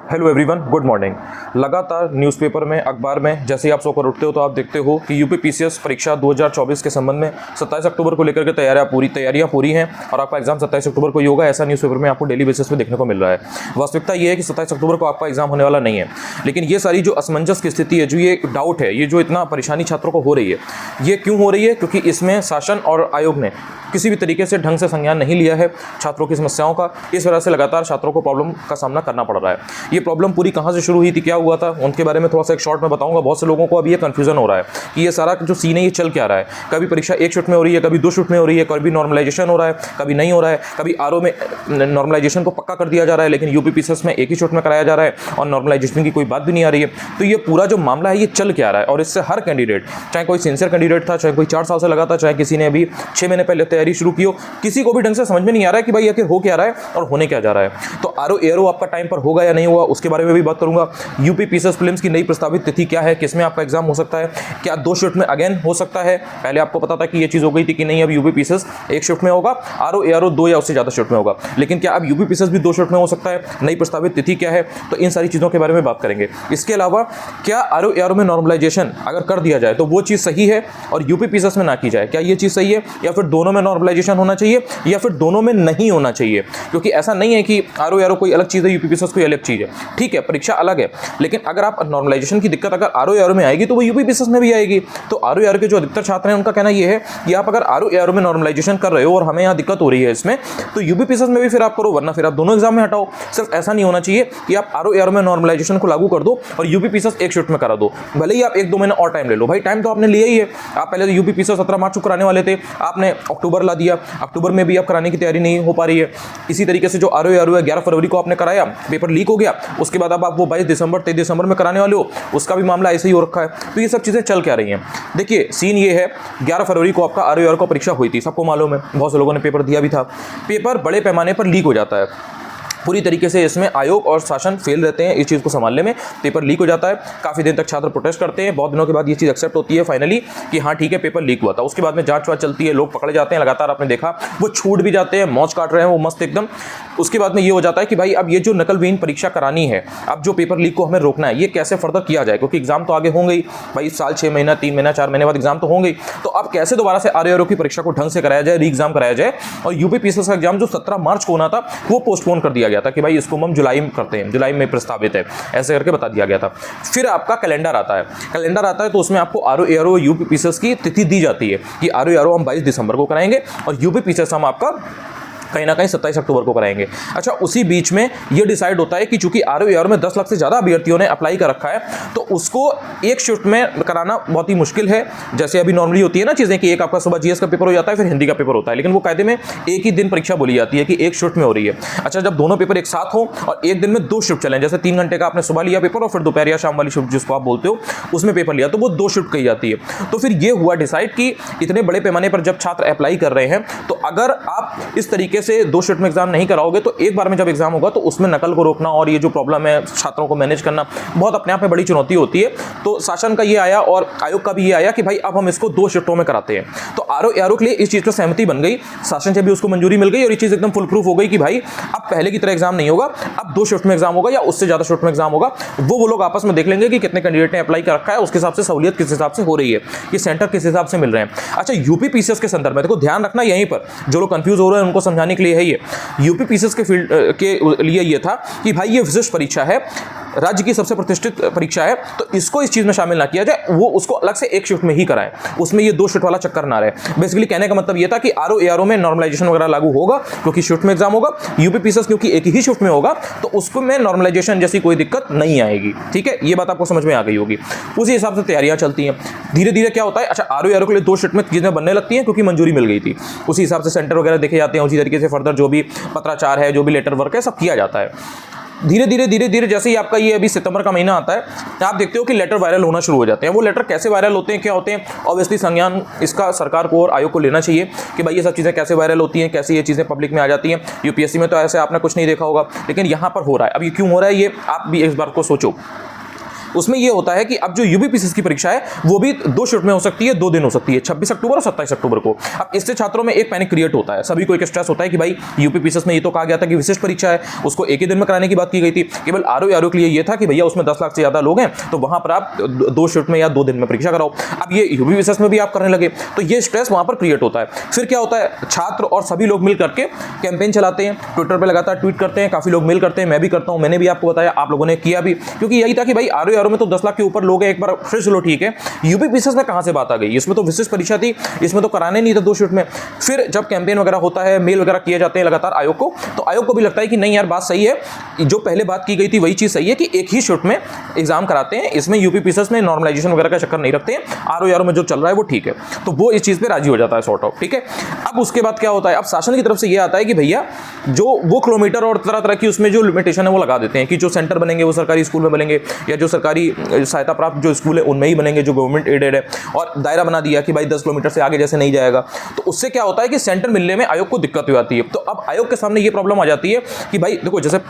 Hello everyone, good morning. लगातार newspaper में, अखबार में जैसे ही आप सोकर उठते हो तो आप देखते हो कि यूपी पीसीएस परीक्षा 2024 के संबंध में 27 अक्टूबर को लेकर के तैयारियां पूरी हैं और आपका एग्जाम 27 अक्टूबर को ही होगा, ऐसा न्यूज़पेपर में आपको डेली बेसिस पे देखने को मिल रहा है। वास्तविकता ये है कि 27 अक्टूबर को आपका एग्जाम होने वाला नहीं है, लेकिन ये सारी जो असमंजस की स्थिति है, जो ये डाउट है, ये जो इतना परेशानी छात्रों को हो रही है, ये क्यों हो रही है? क्योंकि इसमें शासन और आयोग ने किसी भी तरीके से ढंग से संज्ञान नहीं लिया है छात्रों की समस्याओं का। इस वजह से लगातार छात्रों को प्रॉब्लम का सामना करना पड़ रहा है। ये प्रॉब्लम पूरी कहाँ से शुरू हुई थी, क्या हुआ था, उनके बारे में थोड़ा सा एक शॉर्ट में बताऊंगा। बहुत से लोगों को अभी ये कन्फ्यूजन हो रहा है कि ये सारा जो सीन है ये चल क्या रहा है। कभी परीक्षा एक शिफ्ट में हो रही है, कभी 2 शिफ्ट में हो रही है, कभी नॉर्मलाइजेशन हो रहा है, कभी नहीं हो रहा है, कभी आरओ में नॉर्मलाइजेशन को पक्का कर दिया जा रहा है, लेकिन यूपी पीसीएस में एक ही शिफ्ट में कराया जा रहा है और नॉर्मलाइजेशन की कोई बात भी नहीं आ रही है। तो ये पूरा जो मामला है ये चल क्या रहा है, और इससे हर कैंडिडेट, चाहे कोई सिंसियर कैंडिडेट था, चाहे कोई 4 साल से लगा था, चाहे किसी ने अभी 6 महीने पहले तैयारी शुरू की हो, किसी को भी ढंग से समझ में नहीं आ रहा है कि भाई आखिर हो क्या रहा है और होने क्या जा रहा है। तो आरओ एआरओ आपका टाइम पर होगा या नहीं होगा, उसके बारे में भी बात करूंगा। यूपी पीसीएस प्रीलिम्स की नई प्रस्तावित तिथि क्या है, किसमें आपका एग्जाम हो सकता है, क्या 2 शिफ्ट में अगेन हो सकता है? पहले आपको पता था कि ये चीज हो गई थी कि नहीं, अब यूपी पीसीएस 1 शिफ्ट में होगा, आरओ एआरओ 2 या उससे ज्यादा शिफ्ट में होगा, लेकिन क्या अब यूपी पीसीएस भी 2 शिफ्ट में हो सकता है? नई प्रस्तावित तिथि क्या है? तो इन सारी चीजों के बारे में बात करेंगे। इसके अलावा क्या आरओ एआरओ में नॉर्मलाइजेशन अगर कर दिया जाए तो वो चीज सही है और यूपी पीसीएस में ना की जाए, क्या ये चीज सही है? या फिर दोनों में नॉर्मलाइजेशन होना चाहिए, या फिर दोनों में नहीं होना चाहिए? क्योंकि ऐसा नहीं है कि आरओ एआरओ कोई अलग चीज है, यूपी पीसीएस कोई अलग चीज है। ठीक है, परीक्षा अलग है, लेकिन अगर आप नॉर्मलाइजेशन की दिक्कत अगर आरओ एआरओ में आएगी तो वो यूपी पीसीएस में भी आएगी। तो आरओ एआरओ के जो अधिकतर छात्र हैं उनका कहना ये है कि आप अगर आरओ एआरओ में नॉर्मलाइजेशन कर रहे हो और हमें यहाँ दिक्कत हो रही है इसमें, तो यूपी पीसीएस में भी फिर आप करो, वरना फिर आप दोनों एग्जाम में हटाओ। सिर्फ ऐसा नहीं होना चाहिए कि आप आरओ एआरओ में नॉर्मलाइजेशन को लागू कर दो और यूपी पीसीएस एक शिफ्ट में करा दो। भले ही आप 1-2 महीने और टाइम ले लो, भाई टाइम तो आपने लिया ही है। आप पहले तो यूपी पीसीएस 17 मार्च को कराने वाले थे, आपने अक्टूबर ला दिया, अक्टूबर में भी आप कराने की तैयारी नहीं हो पा रही है। इसी तरीके से जो आरओ एआरओ है 11 फरवरी को आपने कराया, पेपर लीक हो गया, उसके बाद अब आप वो 22 दिसंबर 23 दिसंबर में कराने वाले हो, उसका भी मामला ऐसे ही हो रखा है। तो ये सब चीजें चल क्या रही हैं? देखिए, सीन ये है, 11 फरवरी को आपका आरओ एआरओ का परीक्षा हुई थी, सबको मालूम है, बहुत से लोगों ने पेपर दिया भी था। पेपर बड़े पैमाने पर लीक हो जाता है पूरी तरीके से। इसमें आयोग और शासन फेल रहते हैं इस चीज़ को संभालने में। पेपर लीक हो जाता है, काफ़ी दिन तक छात्र प्रोटेस्ट करते हैं, बहुत दिनों के बाद ये चीज़ एक्सेप्ट होती है फाइनली कि हाँ ठीक है पेपर लीक हुआ था। उसके बाद में जांच वाच चलती है, लोग पकड़े जाते हैं, लगातार आपने देखा वो छूट भी जाते हैं, मौज काट रहे हैं वो मस्त एकदम। उसके बाद में ये हो जाता है कि भाई अब ये जो नकलविहीन परीक्षा करानी है, अब जो पेपर लीक को हमें रोकना है, ये कैसे फर्दर किया जाए, क्योंकि एग्जाम तो आगे होंगे ही भाई, साल 6 महीना 3 महीना 4 महीने बाद एग्जाम तो होंगे। तो अब कैसे दोबारा से आरओ की परीक्षा को ढंग से कराया जाए, री एग्जाम कराया जाए। और यूपी पीसीएस का एग्जाम जो 17 मार्च को होना था वो पोस्टपोन कर दिया गया था कि भाई इसको हम जुलाई में करते हैं, जुलाई में प्रस्तावित है, ऐसे करके बता दिया गया था। फिर आपका कैलेंडर आता है, तो उसमें आपको आरओ एआरओ यूपी पीसीएस की तिथि दी जाती है कि आरओ एआरओ हम 22 दिसंबर को कराएंगे और यूपी पीसीएस हम आपका कहीं ना कहीं 27 अक्टूबर को कराएंगे। अच्छा, उसी बीच में ये डिसाइड होता है कि चूंकि आरओ एआरओ में 10 लाख से ज़्यादा अभ्यर्थियों ने अप्लाई कर रखा है, तो उसको एक शिफ्ट में कराना बहुत ही मुश्किल है। जैसे अभी नॉर्मली होती है ना चीज़ें कि एक आपका सुबह जीएस का पेपर हो जाता है, फिर हिंदी का पेपर होता है, लेकिन वो कायदे में एक ही दिन परीक्षा बोली जाती है कि एक शिफ्ट में हो रही है। अच्छा, जब दोनों पेपर एक साथ हो और एक दिन में 2 शिफ्ट चलें, जैसे 3 घंटे का आपने सुबह लिया पेपर और फिर दोपहर या शाम वाली शिफ्ट जिसको आप बोलते हो उसमें पेपर लिया, तो वो 2 शिफ्ट कही जाती है। तो फिर ये हुआ डिसाइड कि इतने बड़े पैमाने पर जब छात्र अप्लाई कर रहे हैं, तो अगर आप इस तरीके से 2 शिफ्ट में एग्जाम नहीं कराओगे तो एक बार में जब एग्जाम होगा तो उसमें नकल को रोकना और ये जो प्रॉब्लम है छात्रों को मैनेज करना बहुत अपने आप में बड़ी चुनौती होती है। तो शासन का ये आया और आयोग का भी ये आया कि भाई अब हम इसको 2 शिफ्टों में कराते हैं। तो आरओ एआरओ के लिए इस चीज पर सहमति बन गई, शासन से भी उसको मंजूरी मिल गई और ये चीज एकदम फुल प्रूफ हो गई कि भाई अब पहले की तरह एग्जाम नहीं होगा, अब 2 शिफ्ट में एग्जाम होगा या उससे ज्यादा शिफ्ट में एग्जाम होगा। वो लोग आपस में देख लेंगे कि कितने कैंडिडेट ने अप्लाई कर रखा है, उसके हिसाब से सहूलियत किस हिसाब से हो रही है, ये सेंटर किस हिसाब से मिल रहे हैं। अच्छा, यूपी पीसीएस के संदर्भ में देखो ध्यान रखना, यहीं पर जो लोग कंफ्यूज हो रहे हैं उनको समझाने के लिए है ये। यूपी पीसीएस के फील्ड के लिए ये था कि भाई ये विशिष्ट परीक्षा है, राज्य की सबसे प्रतिष्ठित परीक्षा है, तो इसको इस चीज में शामिल ना किया जाए, वो उसको अलग से एक शिफ्ट में ही कराएं, उसमें ये 2 शिफ्ट वाला चक्कर ना रहे। बेसिकली कहने का मतलब ये था कि आरओ एआरओ में नॉर्मलाइजेशन वगैरह लागू होगा क्योंकि शिफ्ट में एग्जाम होगा, यूपी पीसीएस क्योंकि एक ही शिफ्ट में होगा तो उसको में नॉर्मलाइजेशन जैसी कोई दिक्कत नहीं आएगी। ठीक है, ये बात आपको समझ में आ गई होगी। उसी हिसाब से तैयारियां चलती हैं। धीरे धीरे क्या होता है, अच्छा आरओ एआरओ के लिए 2 शिफ्ट में चीजें बनने लगती हैं क्योंकि मंजूरी मिल गई थी, उसी हिसाब से सेंटर वगैरह देखे जाते हैं, उसी तरीके से फर्दर जो भी पत्राचार है, जो भी लेटर वर्क है, सब किया जाता है। धीरे धीरे जैसे ही आपका ये अभी सितंबर का महीना आता है, आप देखते हो कि लेटर वायरल होना शुरू हो जाते हैं। वो लेटर कैसे वायरल होते हैं, क्या होते हैं, ऑब्वियसली संज्ञान इसका सरकार को और आयोग को लेना चाहिए कि भाई ये सब चीज़ें कैसे वायरल होती हैं, कैसे ये चीज़ें पब्लिक में आ जाती हैं। यूपीएससी में तो ऐसे आपने कुछ नहीं देखा होगा, लेकिन यहाँ पर हो रहा है। अब ये क्यों हो रहा है, ये आप भी इस बार को सोचो। उसमें ये होता है कि अब जो यूपीपीसीएस की परीक्षा है वो भी 2 शिफ्ट में हो सकती है, 2 दिन हो सकती है, 26 अक्टूबर और 27 अक्टूबर को। अब इससे छात्रों में एक पैनिक क्रिएट होता है, सभी को एक स्ट्रेस होता है कि भाई यूपीपीसीएस में ये तो कहा गया था कि विशिष्ट परीक्षा है, उसको एक ही दिन में कराने की बात की गई थी। केवल आरओ के लिए ये था कि भैया उसमें 10 लाख से ज्यादा लोग हैं तो वहां पर आप 2 शिफ्ट में या 2 दिन में परीक्षा कराओ। अब ये यूपीपीसीएस में भी आप करने लगे तो ये स्ट्रेस वहां पर क्रिएट होता है। फिर क्या होता है, छात्र और सभी लोग मिल करके कैंपेन चलाते हैं, ट्विटर पे लगातार ट्वीट करते हैं, काफी लोग मेल करते हैं, मैं भी करता हूं, मैंने भी आपको बताया, आप लोगों ने किया भी, क्योंकि यही था कि भाई आरओ में तो 10 लाख के ऊपर लोग हैं, एक बार फिर चलो ठीक है, यूपीपीसीएस में कहां से बात आ गई, इसमें तो विशिष्ट परीक्षा थी, इसमें तो कराने नहीं था 2 शिफ्ट में। फिर जब कैंपेन वगैरह होता है, मेल वगैरह किए जाते हैं लगातार आयोग को, तो आयोग को भी लगता है कि नहीं यार बात सही है, जो पहले बात की गई थी वही चीज सही है कि एक ही शिफ्ट में एग्जाम कराते हैं, इसमें यूपीपीसीएस में नॉर्मलाइजेशन वगैरह का चक्कर नहीं रखते हैं, आरओ में जो चल रहा है वो ठीक है। तो वो इस चीज पे राजी हो जाता है सॉर्ट ऑफ, ठीक है। अब उसके बाद क्या होता है, अब शासन की तरफ से ये आता है कि भैया जो वो किलोमीटर और तरह तरह की उसमें जो लिमिटेशन है वो लगा देते हैं कि जो सेंटर बनेंगे वो सरकारी स्कूल में बनेंगे या जो सरकारी सहायता प्राप्त जो स्कूल है उनमें ही बनेंगे, जो गवर्नमेंट एडेड है, और दायरा बना दिया कि भाई 10 किलोमीटर से आगे जैसे नहीं जाएगा। तो उससे क्या होता है कि सेंटर मिलने में आयोग को दिक्कत हो जाती है। तो अब आयोग के सामने ये प्रॉब्लम आ जाती है कि भाई देखो, जैसे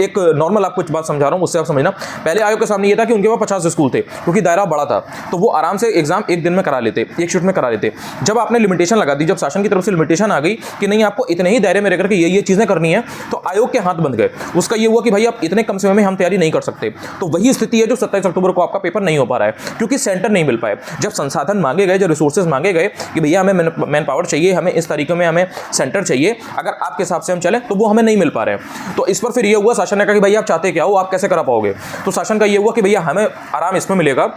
एक नॉर्मल आपको बात समझा रहा हूं, उससे आप समझना। पहले आयोग के सामने ये था कि उनके पास 50 स्कूल थे, क्योंकि दायरा बड़ा था, तो वो आराम से एग्जाम एक दिन में करा लेते, एक शिफ्ट में करा लेते। जब आपने लिमिटेशन लगा दी, जब शासन की तरफ से लिमिटेशन आ गई कि नहीं आपको इतने ही दायरे में रहकर के ये चीजें करनी है, तो आयोग के हाथ बंध गए। उसका ये हुआ कि भाई आप इतने कम समय में हम तैयारी नहीं कर सकते। तो वही स्थिति है जो 27 अक्टूबर को आपका पेपर नहीं हो पा रहा है, क्योंकि सेंटर नहीं मिल पाए। जब संसाधन मांगे गए, जब रिसोर्सेज मांगे गए कि भैया हमें मैन पावर चाहिए, हमें इस तरीके में हमें सेंटर चाहिए, अगर आपके हिसाब से हम चलें, तो वो हमें नहीं मिल पा रहे हैं। तो इस पर फिर ये हुआ, शासन ने कहा कि भाई आप चाहते क्या हो, आप कैसे करा पाओगे। तो शासन का ये हुआ कि भैया हमें आराम इसमें मिलेगा,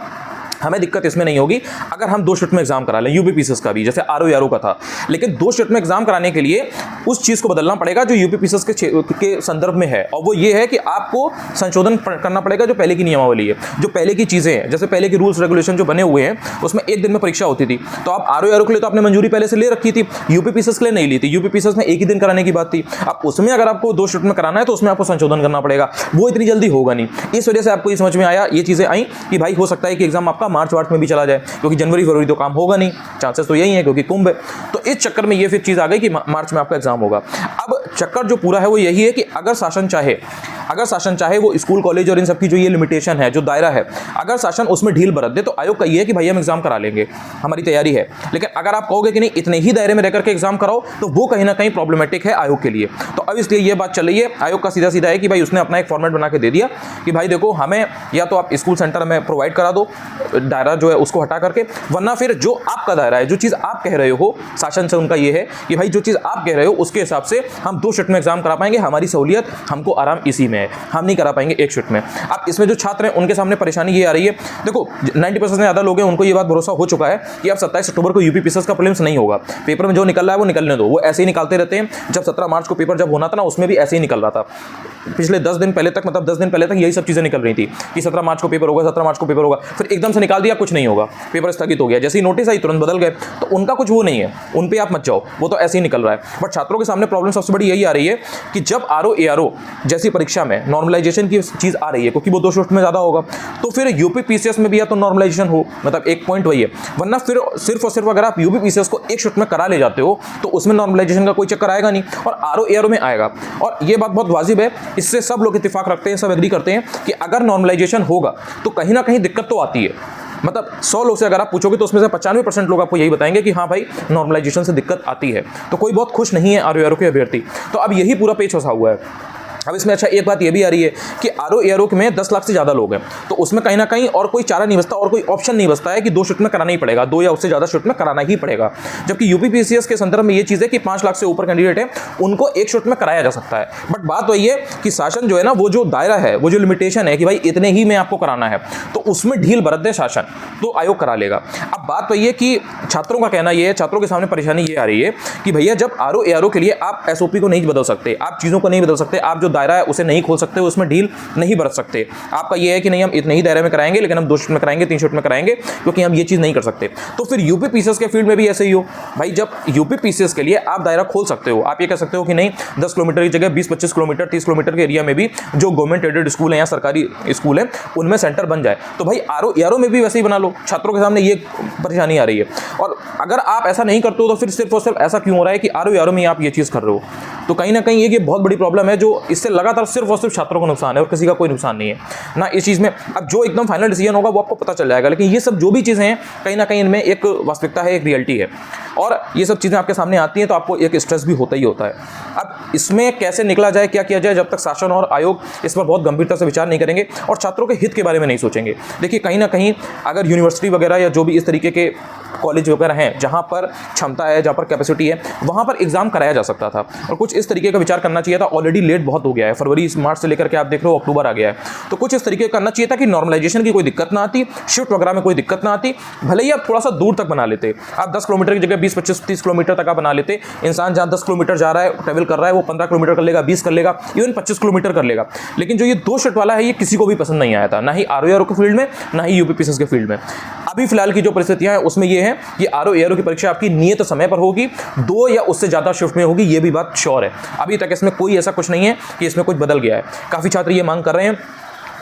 हमें दिक्कत इसमें नहीं होगी अगर हम 2 शिफ्ट में एग्जाम करा लें, यूपीपीसीएस का भी जैसे आरओ का था। लेकिन 2 शिफ्ट में एग्जाम कराने के लिए उस चीज को बदलना पड़ेगा जो यूपीपीसीएस के संदर्भ में है, और वो ये है कि आपको संशोधन करना पड़ेगा जो पहले की नियमावली है, जो पहले की चीजें हैं, जैसे पहले के रूल्स रेगुलेशन जो बने हुए हैं उसमें एक दिन में परीक्षा होती थी। तो आप आरओ के लिए तो आपने मंजूरी पहले से ले रखी थी, यूपीपीसीएस के लिए नहीं ली थी, यूपीपीसीएस में एक ही दिन कराने की बात थी। अब उसमें अगर आपको 2 शिफ्ट में कराना है तो उसमें आपको संशोधन करना पड़ेगा, वो इतनी जल्दी होगा नहीं। इस वजह से आपको ये समझ में आया, ये चीजें आई कि भाई हो सकता है कि एग्जाम आपका मार्च वार्च में भी चला जाए, क्योंकि जनवरी फरवरी तो काम होगा नहीं, चांसेस तो यही है क्योंकि कुंभ है। तो इस चक्कर में ये फिर चीज आ गई कि मार्च में आपका एग्जाम होगा। अब चक्कर जो पूरा है वो यही है कि अगर शासन चाहे वो स्कूल कॉलेज और इन सब की जो ये लिमिटेशन है, जो दायरा है, अगर शासन उसमें ढील बरत दे तो आयोग का ये है कि भाई हम एग्जाम करा लेंगे, हमारी तैयारी है। लेकिन अगर आप कहोगे कि नहीं इतने ही दायरे में रहकर के एग्जाम कराओ, तो वो कहीं ना कहीं प्रॉब्लमेटिक है आयोग के लिए। तो अब इसलिए ये बात चल रही है, आयोग का सीधा सीधा है कि भाई उसने अपना एक फॉर्मेट बना के दे दिया कि भाई देखो हमें या तो आप स्कूल सेंटर में प्रोवाइड करा दो दायरा जो है उसको हटा करके, वरना फिर जो आपका दायरा है, जो चीज आप कह रहे हो, शासन से उनका ये है कि भाई जो चीज आप कह रहे हो उसके हिसाब से हम 2 शिफ्ट में एग्जाम करा पाएंगे, हमारी सहूलियत, हमको आराम इसी में है, हम नहीं करा पाएंगे 1 शिफ्ट में। अब इसमें जो छात्र हैं उनके सामने परेशानी ये आ रही है, देखो 90% से ज्यादा लोग हैं उनको ये बात भरोसा हो चुका है कि अब 27 अक्टूबर को यूपीपीसीएस का प्रीलिम्स नहीं होगा, पेपर में जो निकल रहा है वो निकलने दो, वो ऐसे ही निकालते रहते हैं। जब 17 मार्च को पेपर जब होना था ना, उसमें भी ऐसे ही निकल रहा था। पिछले 10 दिन पहले तक, मतलब 10 दिन पहले तक यही सब चीजें निकल रही थी कि 17 मार्च को पेपर होगा, 17 मार्च को पेपर होगा, फिर एकदम से निकाल दिया कुछ नहीं होगा, पेपर स्थगित हो गया, जैसे ही नोटिस आई तुरंत बदल गए। तो उनका कुछ वो नहीं है, उन पे आप मत जाओ, वो तो ऐसे ही निकल रहा है। बट छात्रों के सामने प्रॉब्लम सबसे बड़ी यही आ रही है कि जब आरओ जैसी परीक्षा में नॉर्मलाइजेशन की चीज आ रही है, क्योंकि वो 2 शिफ्ट में ज्यादा होगा, तो फिर यूपीपीसीएस में भी या तो नॉर्मलाइजेशन हो, मतलब एक पॉइंट वही है, वरना फिर सिर्फ और सिर्फ अगर आप यूपीपीसीएस को 1 शिफ्ट में करा ले जाते हो तो उसमें नॉर्मलाइजेशन का कोई चक्कर आएगा नहीं, और आरओ में आएगा। और ये बात बहुत वाजिब है, इससे सब लोग इत्तेफाक रखते हैं, सब एग्री करते हैं कि अगर नॉर्मलाइजेशन होगा तो कहीं ना कहीं दिक्कत तो आती है। मतलब 100 लोग से अगर आप पूछोगे तो उसमें से 95% लोग आपको यही बताएंगे कि हाँ भाई नॉर्मलाइजेशन से दिक्कत आती है। तो कोई बहुत खुश नहीं है आरओ के अभ्यर्थी। तो अब यही पूरा पेच फंसा हुआ है। अब इसमें अच्छा एक बात ये भी आ रही है कि आरओ में 10 लाख से ज़्यादा लोग हैं, तो उसमें कहीं ना कहीं और कोई चारा नहीं बचता और कोई ऑप्शन नहीं बचता है कि 2 शिफ्ट में कराना ही पड़ेगा, 2 या उससे ज़्यादा शिफ्ट में कराना ही पड़ेगा। जबकि यूपीपीसीएस के संदर्भ में ये चीज़ है कि 5 लाख से ऊपर कैंडिडेट है उनको 1 शिफ्ट में कराया जा सकता है। बट बात वही है कि शासन जो है ना, वो जो दायरा है, वो जो लिमिटेशन है कि भाई इतने ही में आपको कराना है, तो उसमें ढील बरत दे शासन तो आयोग करा लेगा। अब बात वही है कि छात्रों का कहना ये है, छात्रों के सामने परेशानी ये आ रही है कि भैया जब आरओ के लिए आप एसओपी को नहीं बदल सकते, आप चीज़ों को नहीं बदल सकते, आप जो दायरा है उसे नहीं खोल सकते हो, उसमें ढील नहीं बरत सकते। आपका ये है कि नहीं हम इतने ही दायरे में कराएंगे, लेकिन हम 2 शिफ्ट में कराएंगे, 3 शिफ्ट में कराएंगे, क्योंकि हम ये चीज़ नहीं कर सकते। तो फिर यूपीपीसीएस के फील्ड में भी ऐसे ही हो भाई, जब यूपीपीसीएस के लिए आप दायरा खोल सकते हो, आप ये कह सकते हो कि नहीं 10 किलोमीटर की जगह 20-25 किलोमीटर 30 किलोमीटर के एरिया में भी जो गवर्नमेंट एडेड स्कूल है या सरकारी स्कूल है उनमें सेंटर बन जाए, तो भाई आरओ में भी वैसे ही बना लो। छात्रों के सामने ये परेशानी आ रही है। और अगर आप ऐसा नहीं करते हो तो फिर सिर्फ और सिर्फ ऐसा क्यों हो रहा है कि आरओ में आप ये चीज़ कर रहे हो। तो कहीं ना कहीं ये बहुत बड़ी प्रॉब्लम है जो इससे इससे लगातार सिर्फ और सिर्फ छात्रों को नुकसान है और किसी का कोई नुकसान नहीं है ना इस चीज़ में। अब जो एकदम फाइनल डिसीजन होगा वो आपको पता चल जाएगा, लेकिन ये सब जो भी चीज़ें हैं कहीं ना कहीं इनमें एक वास्तविकता है, एक रियलिटी है, और ये सब चीज़ें आपके सामने आती हैं तो आपको एक स्ट्रेस भी होता ही होता है। अब इसमें कैसे निकला जाए, क्या किया जाए, जब तक शासन और आयोग इस पर बहुत गंभीरता से विचार नहीं करेंगे और छात्रों के हित के बारे में नहीं सोचेंगे। देखिए कहीं ना कहीं अगर यूनिवर्सिटी वगैरह या जो भी इस तरीके के कॉलेज वगैरह हैं जहाँ पर क्षमता है, जहाँ पर कैपेसिटी है, वहाँ पर एग्जाम कराया जा सकता था और कुछ इस तरीके का विचार करना चाहिए था। ऑलरेडी लेट बहुत हो गया है, फरवरी मार्च से लेकर के आप देख रहे हो अक्टूबर आ गया है, तो कुछ इस तरीके करना चाहिए था कि नॉर्मलाइजेशन की कोई दिक्कत ना आती, शिफ्ट वगैरह में कोई दिक्कत ना आती। भले ही आप थोड़ा सा दूर तक बना लेते, आप 10 किलोमीटर की जगह 20, 25, 30 किलोमीटर तक आप बना लेते। इंसान जहाँ 10 किलोमीटर जा रहा है, ट्रैवल कर रहा है, वो 15 किलोमीटर कर लेगा, 20 कर लेगा, इवन 25 किलोमीटर कर लेगा। लेकिन जो ये 2 शिफ्ट वाला है ये किसी को भी पसंद नहीं आया था, ना ही आरओ के फील्ड में, ना ही यूपीपीसीएस के फील्ड में। अभी फिलहाल की जो परिस्थितियां हैं उसमें ये है कि आरओ की परीक्षा आपकी नियत समय पर होगी, 2 या उससे ज़्यादा शिफ्ट में होगी, ये भी बात श्योर है। अभी तक इसमें कोई ऐसा कुछ नहीं है कि इसमें कुछ बदल गया है। काफ़ी छात्र ये मांग कर रहे हैं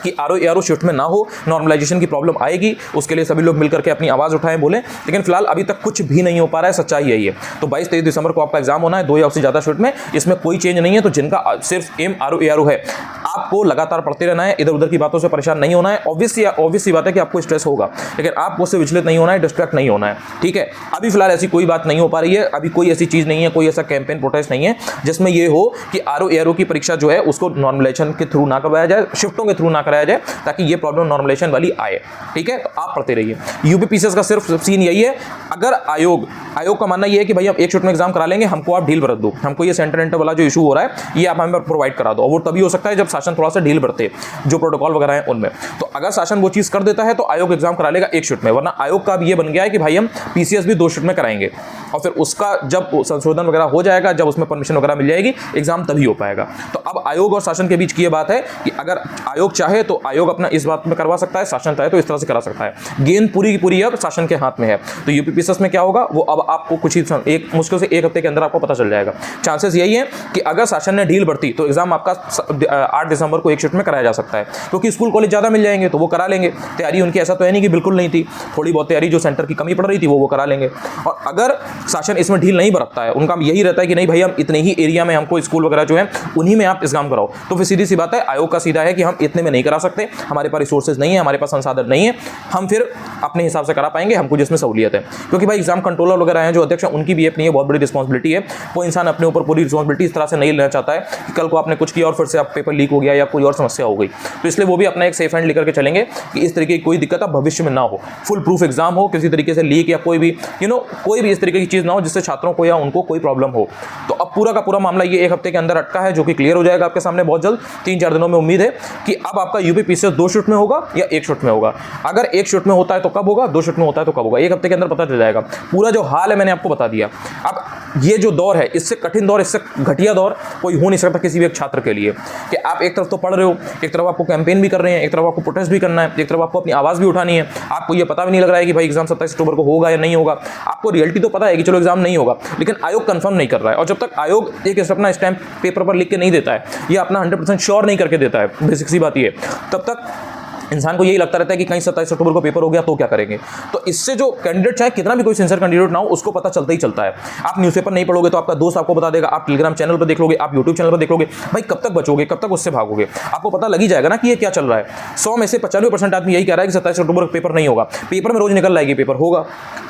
कि आरओ शिफ्ट में ना हो, नॉर्मलाइजेशन की प्रॉब्लम आएगी, उसके लिए सभी लोग मिलकर के अपनी आवाज़ उठाएं, बोलें, लेकिन फिलहाल अभी तक कुछ भी नहीं हो पा रहा है। सच्चाई यही है। तो 22-23 दिसंबर को आपका एग्जाम होना है, 2 या उससे ज़्यादा शिफ्ट में, इसमें कोई चेंज नहीं है। तो जिनका सिर्फ एम आरओ है, आपको लगातार पढ़ते रहना है, इधर उधर की बातों से परेशान नहीं होना है। ऑब्वियसली बात है कि आपको स्ट्रेस होगा, लेकिन आपको उससे विचलित नहीं होना है, डिस्ट्रैक्ट नहीं होना है, ठीक है। अभी फिलहाल ऐसी कोई बात नहीं हो पा रही है, अभी कोई ऐसी चीज़ नहीं है, कोई ऐसा कैंपेन प्रोटेस्ट नहीं है जिसमें ये हो कि आरओ की परीक्षा जो है उसको नॉर्मलाइजेशन के थ्रू ना करवाया जाए, शिफ्टों के थ्रू ना कराया जाए, ताकि ये प्रॉब्लम नॉर्मलाइजेशन वाली आए, ठीक है। तो आप पढ़ते रहिए। यूपीपीसीएस का सिर्फ सीन यही है, अगर आयोग का मानना ये है कि भाई हम एक शिफ्ट में एग्जाम करा लेंगे, हमको आप ढील बरत दो, हमको ये सेंटर वाला जो इशू हो रहा है ये आप हमें प्रोवाइड करा दो, और वो तभी हो सकता है जब शासन थोड़ा सा ढील बरते जो प्रोटोकॉल वगैरह है उनमें। तो अगर शासन वो चीज़ कर देता है तो आयोग एग्जाम करा लेगा एक शिफ्ट में, वरना आयोग का भी ये बन गया है कि भाई हम पीसीएस भी 2 शिफ्ट में कराएंगे, और फिर उसका जब संशोधन वगैरह हो जाएगा, जब उसमें परमिशन वगैरह मिल जाएगी, एग्जाम तभी हो पाएगा। तो अब आयोग और शासन के बीच की ये बात है कि अगर आयोग चाहे तो आयोग अपना इस बात में करवा सकता है, शासन चाहे तो इस तरह से करा सकता है। गेंद पूरी की पूरी अब शासन के हाथ में है। तो यूपीपीसीएस में क्या होगा वो अब आपको कुछ ही मुश्किल से 1 हफ्ते के अंदर आपको पता चल जाएगा। चांसेस यही है कि अगर शासन ने ढील बढ़ती तो एग्जाम आपका 8 दिसंबर को एक शिफ्ट में कराया जा सकता है, क्योंकि स्कूल कॉलेज ज़्यादा मिल जाएंगे तो वो करा लेंगे। तैयारी उनकी ऐसा तो है नहीं कि बिल्कुल नहीं थी, थोड़ी बहुत तैयारी जो सेंटर की कमी पड़ रही थी वो करा लेंगे। और अगर शासन इसमें ढील नहीं बरतता है, उनका यही रहता है कि नहीं भाई हम इतने ही एरिया में हमको स्कूल वगैरह जो है उन्हीं में आप एग्जाम कराओ, तो फिर सीधी सी बात है आयोग का सीधा है कि हम इतने में नहीं करा सकते, हमारे पास रिसोर्सेज नहीं है, हमारे पास संसाधन नहीं है, हम फिर अपने हिसाब से करा पाएंगे, हमको जिसमें सहूलियत है। क्योंकि भाई एग्जाम कंट्रोलर वगैरह हैं जो अध्यक्ष हैं, उनकी भी अपनी बहुत बड़ी रिस्पॉन्सिबिलिटी है। वो इंसान अपने ऊपर पूरी रिस्पॉन्सिबिलिटी इस तरह से नहीं लेना चाहता है कि कल को आपने कुछ किया और फिर से आप पेपर लीक हो गया या कोई और समस्या हो गई। तो इसलिए वो भी अपना एक सेफ हैंड लेकर के चलेंगे कि इस तरीके की कोई दिक्कत अब भविष्य में ना हो, फुल प्रूफ एग्जाम हो, किसी तरीके से लीक या कोई भी कोई भी इस तरीके की चीज़ ना हो जिससे छात्रों को या उनको कोई प्रॉब्लम हो। तो अब पूरा का पूरा मामला ये 1 हफ्ते के अंदर अटका है, जो कि क्लियर हो जाएगा आपके सामने बहुत जल्द। 3-4 दिनों में उम्मीद है कि अब आपका यूपीपीसीएस 2 शिफ्ट में होगा या 1 शिफ्ट में होगा। अगर 1 शिफ्ट में होता है तो कब होगा, 2 शिफ्ट में होता है तो कब होगा, 1 हफ्ते के अंदर पता चल जाएगा। पूरा जो हाल है मैंने आपको बता दिया। अब ये जो दौर है, इससे कठिन दौर, इससे घटिया दौर कोई हो नहीं सकता किसी भी एक छात्र के लिए, कि आप एक तरफ तो पढ़ रहे हो, एक तरफ आपको कैंपेन भी कर रहे हैं, एक तरफ आपको प्रोटेस्ट भी करना है, एक तरफ आपको अपनी आवाज़ भी उठानी है। आपको ये पता भी नहीं लग रहा है कि भाई एग्जाम 27 अक्टूबर को होगा या नहीं होगा। आपको रियलिटी तो पता है कि चलो एग्जाम नहीं होगा, लेकिन आयोग कंफर्म नहीं कर रहा है। और जब तक आयोग एक अपना स्टैंप पेपर पर लिख के नहीं देता है, या अपना 100% श्योर नहीं करके देता है, बेसिक सी बात ये, तब तक इंसान को यही लगता रहता है कि कहीं 27 अक्टूबर को पेपर हो गया तो क्या करेंगे। तो इससे जो कैंडिडेट, चाहे कितना भी कोई सिंसियर कैंडिडेट ना हो, उसको पता चलता ही चलता है। आप न्यूज़पेपर नहीं पढ़ोगे तो आपका दोस्त आपको बता देगा, आप टेलीग्राम चैनल पर देख लोगे, आप यूट्यूब चैनल पर देख लोगे, भाई कब तक बचोगे, कब तक उससे भागोगे। आपको पता लग ही जाएगा ना कि ये क्या चल रहा है। 100 में से 95% आदमी यही कह रहा है कि 27 अक्टूबर को पेपर नहीं होगा, पेपर में रोज निकल लाएगी पेपर होगा।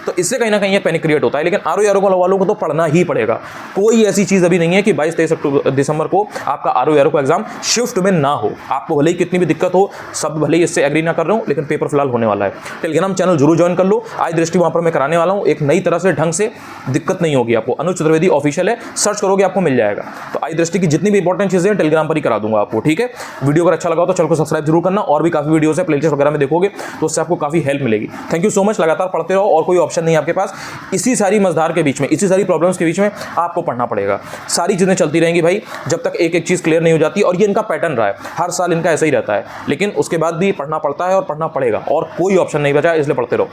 तो इससे कहीं ना कहीं एक पैनिक क्रिएट होता है। लेकिन आरओ वालों को तो पढ़ना ही पड़ेगा। कोई ऐसी चीज़ अभी नहीं है कि 22-23 दिसंबर को आपका आरओ का एग्जाम शिफ्ट में ना हो। आपको भले ही कितनी भी दिक्कत हो, सब भले ही इससे एग्री ना कर रहे हो, लेकिन पेपर फिलहाल होने वाला है। टेलीग्राम चैनल जरूर ज्वाइन कर लो। आई दृष्टि वहां पर मैं कराने वाला हूं, एक नई तरह से ढंग से, दिक्कत नहीं होगी आपको। अनुज चतुर्वेदी ऑफिशियल है, सर्च करोगे आपको मिल जाएगा। तो आई दृष्टि की जितनी भी इंपॉर्टेंट चीजें हैं टेलीग्राम पर ही करा दूंगा आपको, ठीक है। वीडियो अगर अच्छा लगा तो चैनल को सब्सक्राइब जरूर करना, और भी काफी वीडियोस है, प्लेलिस्ट वगैरह में देखोगे तो उससे आपको काफी हेल्प मिलेगी। Thank you so much. लगातार पढ़ते रहो, और कोई ऑप्शन नहीं है आपके पास। इसी सारी मजदार के बीच में, इसी सारी प्रॉब्लम्स के बीच में आपको पढ़ना पड़ेगा। सारी चीजें चलती रहेंगी भाई, जब तक एक एक चीज क्लियर नहीं हो जाती। और ये इनका पैटर्न रहा है, हर साल इनका ऐसा ही रहता है। लेकिन उसके बाद भी पढ़ना पड़ता है और पढ़ना पड़ेगा, और कोई ऑप्शन नहीं बचा, इसलिए पढ़ते रहो।